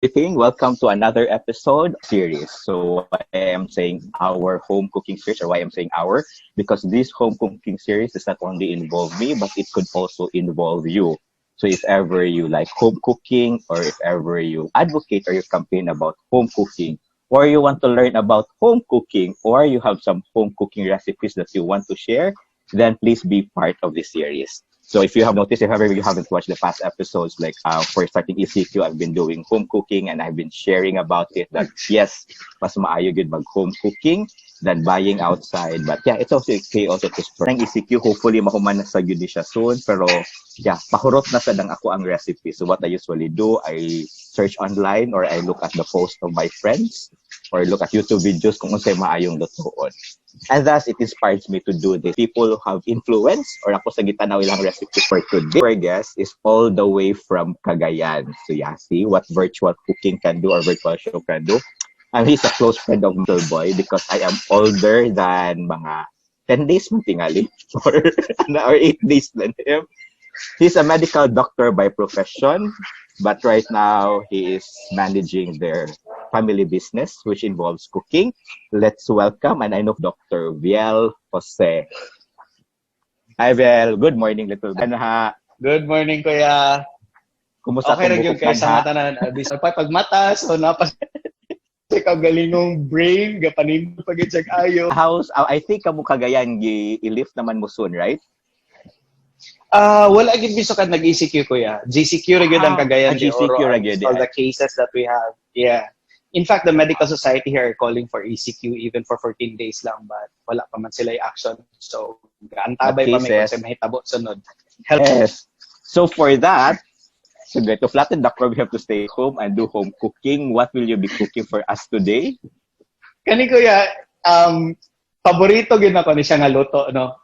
everything. Welcome to another episode series. So I am saying our home cooking series, or why I'm saying our, because this home cooking series does not only involve me, but it could also involve you. So if ever you like home cooking, or if ever you advocate or you campaign about home cooking, or you want to learn about home cooking, or you have some home cooking recipes that you want to share, then please be part of this series. So if you have noticed, if ever you haven't watched the past episodes, like for starting ECQ, I've been doing home cooking and I've been sharing about it that yes, mas maayo gud mag home cooking than buying outside. But yeah, it's also okay also to spread ng ECQ. Hopefully mahuman na sa yun siya soon. Pero yeah, pahurot na sa dang ako ang recipe. So what I usually do, I search online or I look at the post of my friends or look at YouTube videos kung unsay maayong lutoon. And thus, it inspires me to do this. People who have influence, or ako sa gitanaw ilang recipe for today. Our guest is all the way from Cagayan. So yeah, see what virtual cooking can do or virtual show can do. And he's a close friend of Little Boy because I am older than mga 10 days mo tingali or 8 days than him. He's a medical doctor by profession, but right now he is managing their family business, which involves cooking. Let's welcome, and I know Dr. Viel Jose. Hi, Viel. Good morning, little man. Good morning, kuya. Kumusta okay na yun kayo sa mata na pagmata, so napas ikaw galingong brave, gapanin mo pag i-check ayo. I think kamu Cagayan, i-lift naman mo soon, right? Wala gid biso kad nag-ECQ kuya. GCQ ra gyud ang Cagayan de Oro. All the cases that we have. Yeah. In fact, the medical society here are calling for ECQ even for 14 days lang, but wala pa man sila i-action. So, gaantabay pa may kasi mahitabo sunod. Yes. So for that, to flatten the curve, we have to stay home and do home cooking. What will you be cooking for us today? Kani kuya, paborito gid ako ni siya nga luto, no?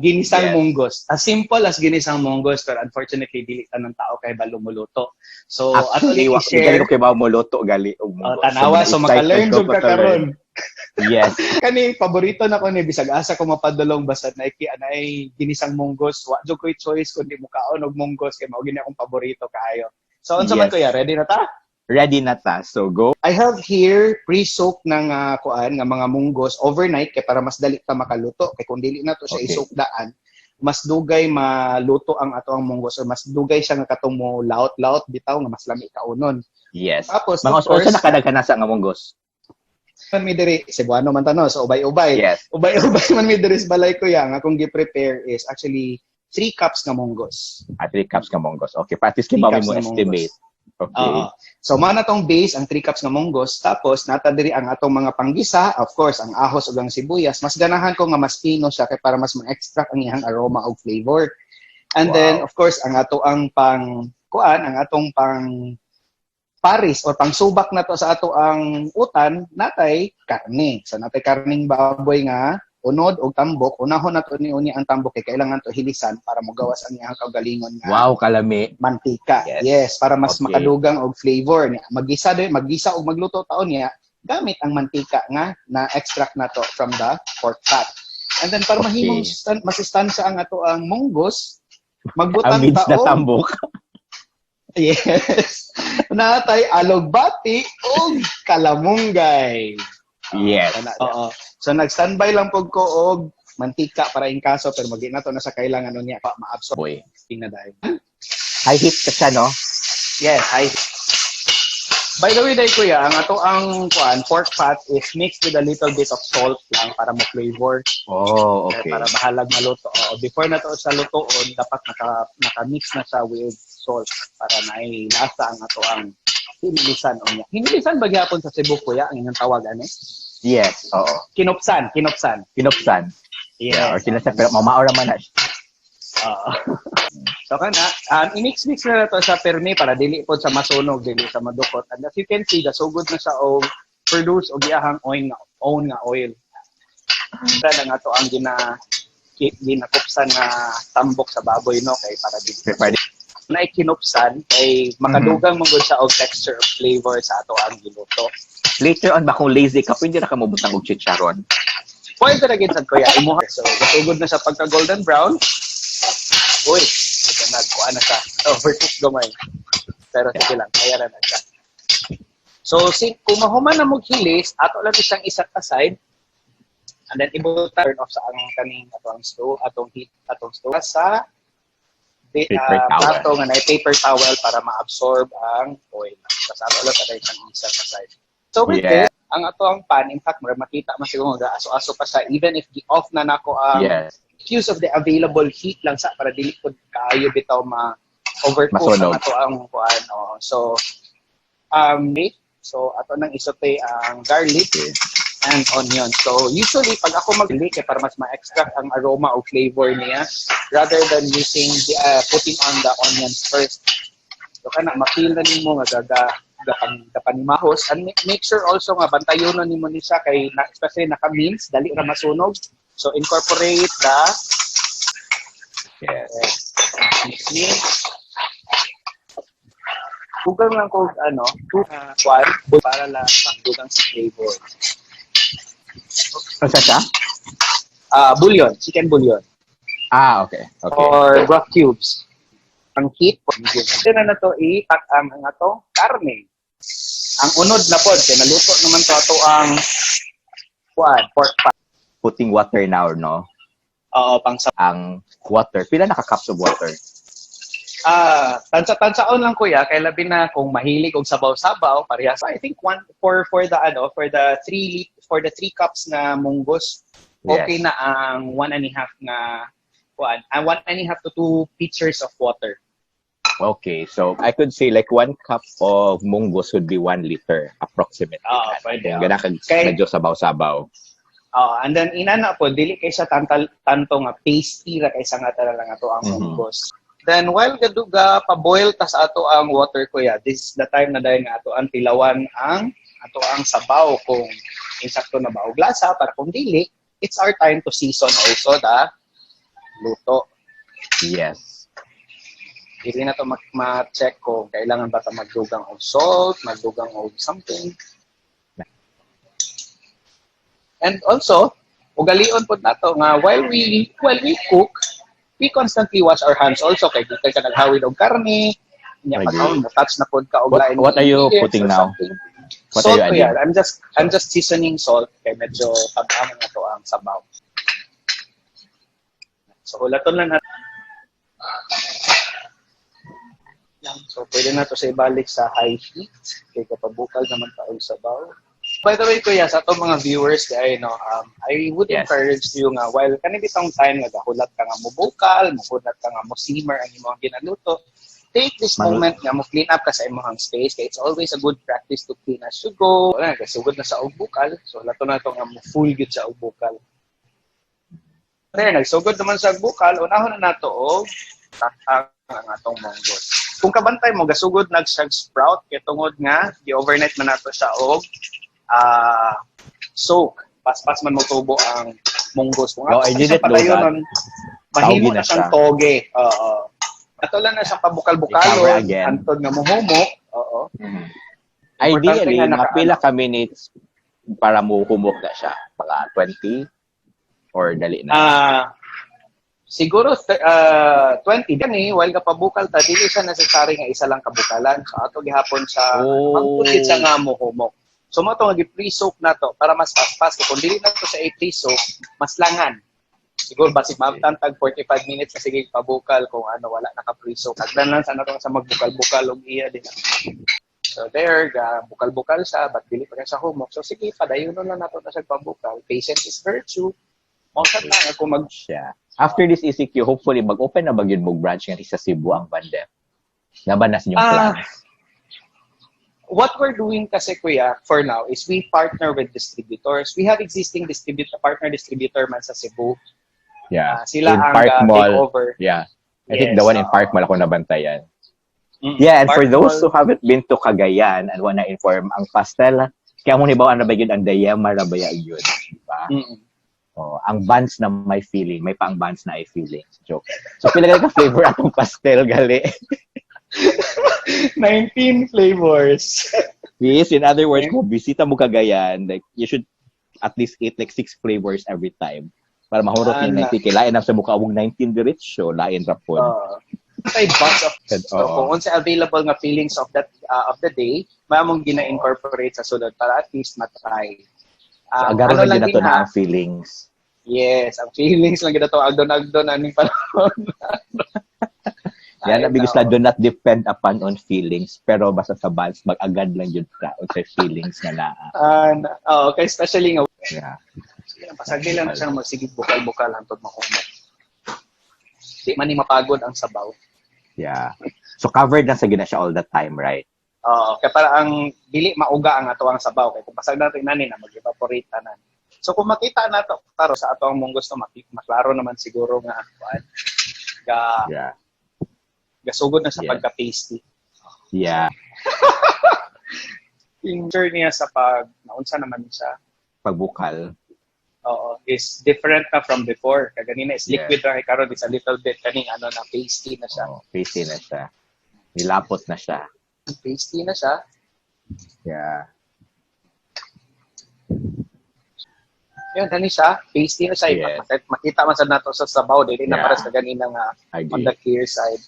Ginisang munggos. As simple as ginisang munggos, pero unfortunately dili tanang tao kay balo muluto. So actually i-share ko kay ba muluto gali og munggos. Tanawa so maka-learn jud ka karon. Yes. Kani paborito na ko ni bisag asa ko mapadulong basta anay ginisang munggos. Wa jud ko'y choice kundi mo kaon og munggos kay mao gini akong paborito kaayo. So unsa man kuya, ready na ta? Ready na ta. So go. I have here pre-soak ng kuan nga mga munggos overnight kay para mas dali ta makaluto kay kung dili na to siya i-soak daan, mas dugay maluto ang ato ang munggos or mas dugay siya nga katong mo laot-laot bitaw nga mas lami kaunon. Yes. Tapos mga also nakadaghan sa nga munggos. Man mi diri Cebuano man tano so ubay-ubay. Yes. Ubay-ubay man mi diri sa balay ko ya nga kung gi-prepare is actually 3 cups nga munggos. 3 cups nga munggos. Okay, practice kay mo estimate. Okay. So mana tong base ang 3 cups nga munggos, tapos nata diri ang atong mga panggisa, of course ang ahos ug ang sibuyas. Mas ganahan ko nga mas pino siya kay para mas ma-extract ang iyang aroma ug flavor. And then of course ang ato ang ang atong pang paris or pang subak na to sa ato ang utan natay karne. So natay karning baboy nga unod og tambok. Unahon nato ni ang tambok kay kailangan to hilisan para mogawas ang iyang kaugalingon nga. Wow, kalami. Mantika. Yes, para mas makadugang og flavor niya. Maggisa og magluto taon niya gamit ang mantika nga na extract nato from the pork fat. And then para mahimong masustansya ang ato ang munggos, magbutang taon na tambok. Yes. Natay alogbati ug kalamunggay. Yes. Oo. So nag-standby lang pug ko og mantika para in kaso pero magi na to na sa kailangan niya pa ma-absorb. Boy. Tingnaday. High heat ka siya, no? Yes, high heat. By the way, day kuya, ang ato ang pork fat is mixed with a little bit of salt lang para mo-flavor. Oh, okay. Para bahalag maluto. Before na to sa lutoon, dapat naka-mix na siya with salt para nailasa ang ato ang hinilisan o niya. Hinilisan ba gyapon sa Cebu kuya ang inyong tawag ani? Yes, oo. Kinupsan. Yes. Yeah, or kinupsan pero mamaora man na siya. So kana, i-mix na to sa permi para dili pod sa masunog, dili sa madukot. And as you can see, gasugod na sa og produce og iyahang own nga oil. Kada nga to ang ginakupsan na tambok sa baboy no kay para dili na ikinupsan ay makadugang mangod sa og texture of flavor sa ato ang giluto. Later on ba kung lazy ka, pwede na ka mabutang og chicharon. Pwede na gid sad kuya imo. So gasugod na sa pagka golden brown. Uy, ito nagkuha na siya. Overcook gamay. Pero sige lang, kaya na siya. So, kung mahuman na maghilis, ato lang isang isat aside, and then ibuta turn off sa ang kaning atong stove, atong stove sa Paper towel. plato nga na paper towel para ma-absorb ang oil. Tapos ato lang sa isang isat aside. So with this, ang ato ang pan, in fact, makita man siguro nga aso-aso pa siya, even if off na nako ang use of the available heat lang sa para dili pud kaayo bitaw overcook ang ato ang kuan. So ato nang isote ang garlic and onion. So usually pag ako mag-bake para mas ma-extract ang aroma o flavor niya rather than using putting on the onions first. So kana ma-feel na nimo nga gapanimahos, and make sure also nga bantayonon nimo ni siya kay especially naka-mince dali ra masunog. So incorporate the Google lang ko para lang pangdugang sa flavor. Ano siya? Bouillon, chicken bouillon. Okay. Or broth cubes. Ang heat po. Ito na to ipak ang ato karne. Ang unod na pod kay naluto naman to ato ang pork fat. Putting water now, no? Oo, ang water. Pila naka-cups of water? Tansa-tansaon lang kuya, kay labi na kung mahilig og sabaw-sabaw, parehas. I think for the 3 cups na munggos, okay na ang 1.5 na 1.5 to 2 pitchers of water. Okay, so I could say like 1 cup of munggos would be 1 liter approximately. Pwede. Gana medyo sabaw-sabaw. And then inana po dili kay sa tanto nga pasty ra kay sa nga lang ato ang munggos. Then while gaduga pa-boil tas ato ang water kuya, this is the time na dahil nga ato ang tilawan ang ato ang sabaw kung insakto na ba og lasa, para kung dili, it's our time to season also the luto. Yes. Dili na to ma-check kung kailangan ba ta magdugang og salt, magdugang og something. And also, ugalion po nato nga while we cook, we constantly wash our hands also kay di ka naghawid og karne, nya pag touch na pod ka og lain. What are you putting now? What salt are you adding? I'm just seasoning salt kay medyo tabang na to ang sabaw. So ulaton lang natin. So pwede na to sa ibalik sa high heat kay kapabukal naman pa og sabaw. By the way, kuya, sa itong mga viewers, I would encourage you nga, while kanibitang time nga gahulat ka nga mo bukal, mahulat ka nga mo simmer ang imong ginaluto, take this moment nga mo clean up ka sa imong space, kaya it's always a good practice to clean as you go. Wala, kasi sugod na sa og bukal, so lato na ito nga mo full good sa og bukal. Then, nagsugod naman sa og bukal, unahon na nato og takang ang atong monggos. Kung kabantay mo, gasugod nag-sprout, kaya tungod nga, di-overnight man nato siya og soak. Paspas man mo tubo ang munggos. Kung I didn't know that. Mahimo na siyang toge. Ato lang na siyang pabukal-bukalon. Antod nga muhumok. Ideally, mga pila ka minutes para muhumok na siya. Mga 20 or dali na? Siguro 20. Gani, while kapabukal ta, dili siya necessary nga isa lang kabukalan. So ato gihapon sa magputit sa nga muhumok. So mo itong pre-soak na to para mas fast-fast. Kung dili na to sa pre-soak, mas langan. Siguro basig tag 45 minutes na sige pabukal kung wala naka-pre-soak. Agdan lang sana to sa magbukal-bukal og iya din. So there, bukal-bukal siya, but dili pa siya humok. So sige, padayon na nato na sa pabukal. Patience is virtue. Mawsat na kung After this ECQ, hopefully mag-open na bagyod mong branch nga sa Cebu ang Bandem. Naban na sa inyong plans. What we're doing kasi kuya for now is we partner with distributors. We have existing partner distributor man sa Cebu. Yeah. Sila in ang Park Mall. takeover. Yeah. I think the one in Park Mall ako nabantayan. Yeah, and Park for those Mall. who haven't been to Cagayan and wanna inform, ang pastel, kaya mo nibaw na ba yun ang Dayema na ba yun? Diba? Ang buns na may feeling, may pang buns na ay feeling. Joke. So pinagay ka flavor atong pastel gali. 19 flavors. Yes, in other words, kung bisita mo Cagayan, like you should at least eat like 6 flavors every time. Para mahurot yung 19. Lain ang sa mukha mong 19 diretso, lain rapon. Kay bunch of so Oo. kung unsa available nga feelings of that of the day, maamong gina-incorporate sa sulod para at least matry. So, agarong ano na lang ginato din na ha? ang feelings. Yes, ang feelings lang gina to agdon-agdon aning panahon. Yan, Ay, because nao. na do not depend upon on feelings, pero basta sa balance, mag-agad lang yun ka o sa feelings nga na. Okay, especially nga Yeah. pasagdi lang na siya magsigig bukal-bukal hangtod mahumot. Di man ni mapagod ang sabaw. Yeah. So, covered na sa gina siya all the time, right? Kaya para ang dili mauga ang ato ang sabaw kay kung pasag natin nani na mag-evaporate na. So kung makita nato taro sa ato ang munggos to maklaro naman siguro nga kuan Yeah. gasugod na sa Yes. pagka-pasty. Yeah. Yung journey niya sa pag naunsa naman siya Pagbukal. is different na from before. Kaganina is Yes. liquid ra karon is a little bit kaning ano na pasty na siya. Pasty na siya. Nilapot na siya. Pasty na siya. Yeah. Yun, dani siya. Pasty na siya. Yes. Makita man sa nato sa sabaw. Dili na Yeah. para sa ganina nga I on agree. the clear side.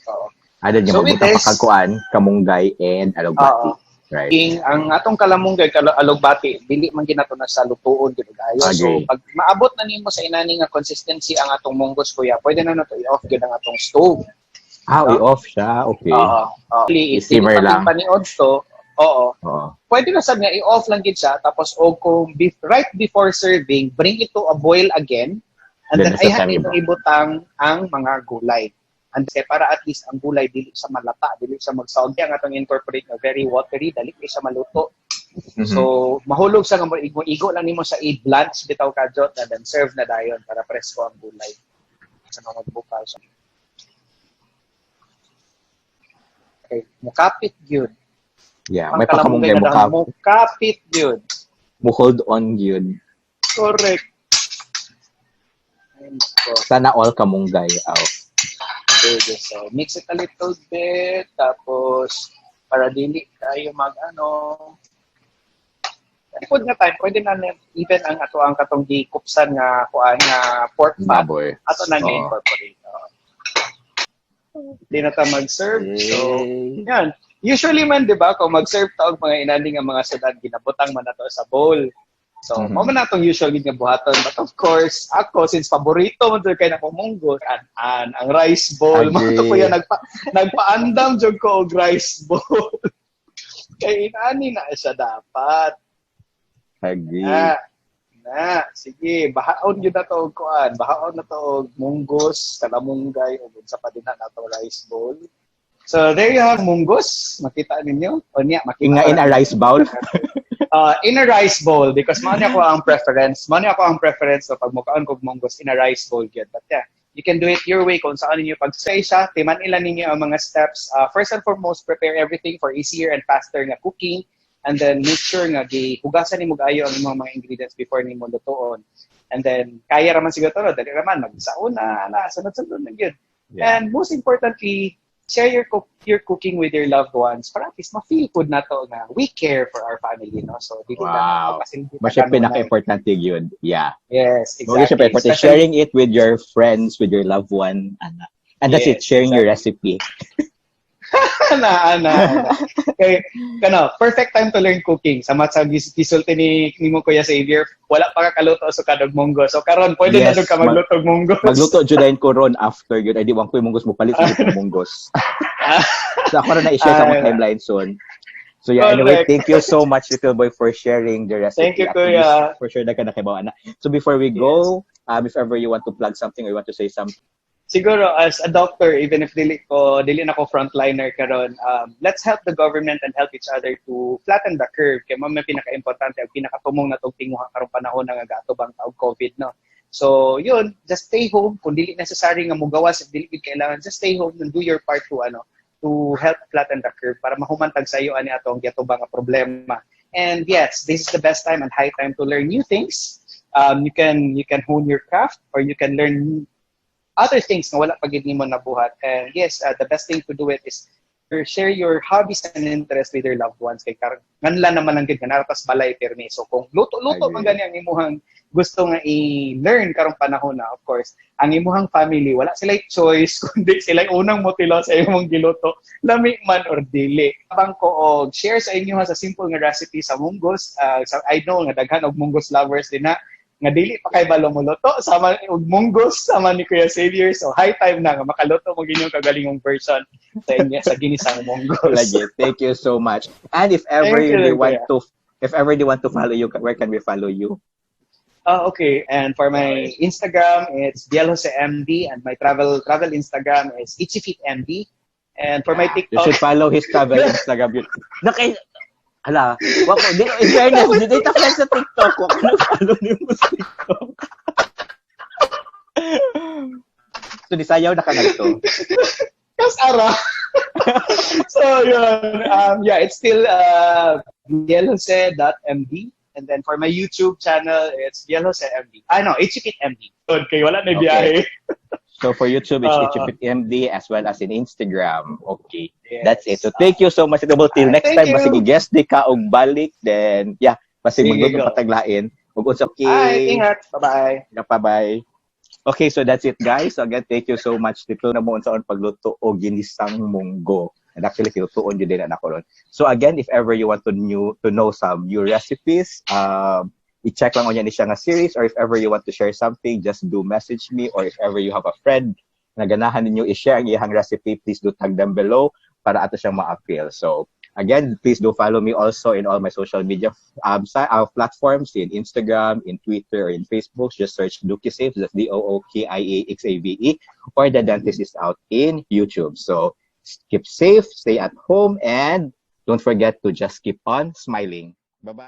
Ano niya, So with mabuta this- pakagkuan, kamunggay, and alugbati. Right? Ang atong kalamunggay, alugbati, dili man ginato na sa lutuon gid kayo. So Agree. pag maabot na nimo sa inani nga consistency ang atong munggos kuya, pwede na nato i-off gid ang atong stove. I-off siya. Okay. If I-simmer lang. paniod to, Oo. pwede na sad nga i-off lang gid siya tapos kung right before serving, bring it to a boil again and Then then sa ayhan time nimo ibutang ang mga gulay. And para at least ang gulay dili siya malata, dili siya magsawag ang atong incorporate na very watery, dali siya maluto. Mhm. So mahulog sa nga igo lang nimo sa i-blanch bitaw kadjot na then serve na dayon para presko ang gulay. Sa mga magbukal siya. Okay, mukapit yun. Yeah, Ang may pakamunggay mo ka. mukapit yun. Mo hold on yun. Correct. Ay, nako. Sana all kamunggay. Okay, so mix it a little bit, tapos para dili kayo likod nga time, pwede na even ang ato ang katong gikupsan nga kuan nga pork fat, Baboy. ato na incorporate. Di na ta mag-serve. So, yan. Usually man, di ba, kung mag-serve ta og mga inani nga mga sudad, ginabutang man nato sa bowl. So, mo man natong usual gid nga buhaton. But of course, ako, since paborito man to kay na munggo, ang rice bowl. Agree. Mga kuya, nagpaandam jud ko og rice bowl. Kay inani na siya dapat. Agree. Sige, bahaon yun na to og kuan. Bahaon na to og munggos, kalamunggay, o sa pa din na to rice bowl. So, there you have munggos. Makita ninyo? O niya, makita. Inga in a rice bowl. In a rice bowl because mani ako ang preference. Mani ako ang preference so pag mukaon kog munggos in a rice bowl gyud. But yeah, you can do it your way kung saan ninyo pag-stay siya. Timan ilan ninyo ang mga steps. First and foremost, prepare everything for easier and faster nga cooking. And then make sure nga hugasan nimo gayo ang mga ingredients before nimo lutoon. And then kaya raman siguro to, dali raman magsauna na sunod-sunod na gyud. Yeah. And most importantly, share your cooking with your loved ones para at least ma-feel good na to nga we care for our family, no? So, dili Wow. lang Mas siya pinaka-importante yun. Yeah. Yes, Exactly. Siya exactly. important. Sharing it with your friends, with your loved one. And that's it. Yes, Sharing your recipe. ana. Okay, perfect time to learn cooking. Sa gisulti ni mo Kuya Xavier, wala pa ka kaluto sa kadog munggo. So karon pwede Yes, na dog ka magluto og munggos. Magluto judain ko ron after yun. Ay di wang ko yung munggos mo palit sa yung munggos. So ako na i-share sa mga timeline soon. So yeah, anyway, Correct. thank you so much, Little Boy, for sharing the recipe. Thank you, At least, Kuya. For sure na ka nakibawa na. So before we go, if ever you want to plug something or you want to say something, Siguro as a doctor, even if dili na ko frontliner karon, let's help the government and help each other to flatten the curve. Kaya mo may pinaka-importante ang pinakatumong na tong tinguha karong panahon nga gatubang taog COVID, no. So, yun, just stay home kung dili necessary nga mugawas if dili kailangan, just stay home and do your part to help flatten the curve para mahumantag sa iyo ani atong gatubang nga problema. And yes, this is the best time and high time to learn new things. You can hone your craft or you can learn other things na wala pagid nimo nabuhat. And yes, the best thing to do it is share your hobbies and interests with your loved ones kay nganla naman lang gid naratas balay permi. So kung luto-luto man gani ang imuhang gusto nga i-learn karong panahon na, of course, ang imuhang family wala sila choice kundi sila unang motilo sa imong giluto, lami man or dili. Abang ko og share sa inyo sa simple nga recipe sa munggos. I know nga daghan og munggos lovers din na nga dili pa kay balo mo luto sama og munggos sama ni Kuya Xavier. So high time na nga makaluto mo ginyong kagalingong version sa inyo sa ginisang munggos. Lagi. Thank you so much. And if ever you want to follow you, where can we follow you? Okay. And for my Instagram, it's DLJoseMD, and my travel Instagram is ItchyFitMD. And for my TikTok, you should follow his travel Instagram. Hala, wako, in fairness, di data friends sa TikTok, wako na follow ni mo sa TikTok. So, di sayaw na ka na ito. Kas ara. So, yun. It's still DLJose.md. And then for my YouTube channel, it's DLJoseMD. No, ItchyFitMD. Okay, wala na biyahe. So for YouTube, it's ItchyFitMD as well as in Instagram. Okay. Yes. That's it. So thank you so much. Till next time, masige guest di ka og balik. Then, yeah, masige magluto pataglain. Okay. Ay, ingat. Bye-bye. Bye-bye. Okay, so that's it, guys. So again, thank you so much. Dito na mo sa pagluto o ginisang munggo. And actually, kinutuon yun din na ako ron. So again, if ever you want to know some new recipes, i-check lang niya siya nga series, or if ever you want to share something, just do message me, or if ever you have a friend na ganahan ninyo i-share ang iyang recipe, please do tag them below para ato siyang ma-appeal. So again, please do follow me also in all my social media platforms, in Instagram, in Twitter, or in Facebook. Just search Dookiesave, that's DOOKIAXAVE, or The Dentist is Out in YouTube. So keep safe, stay at home, and don't forget to just keep on smiling. Bye-bye.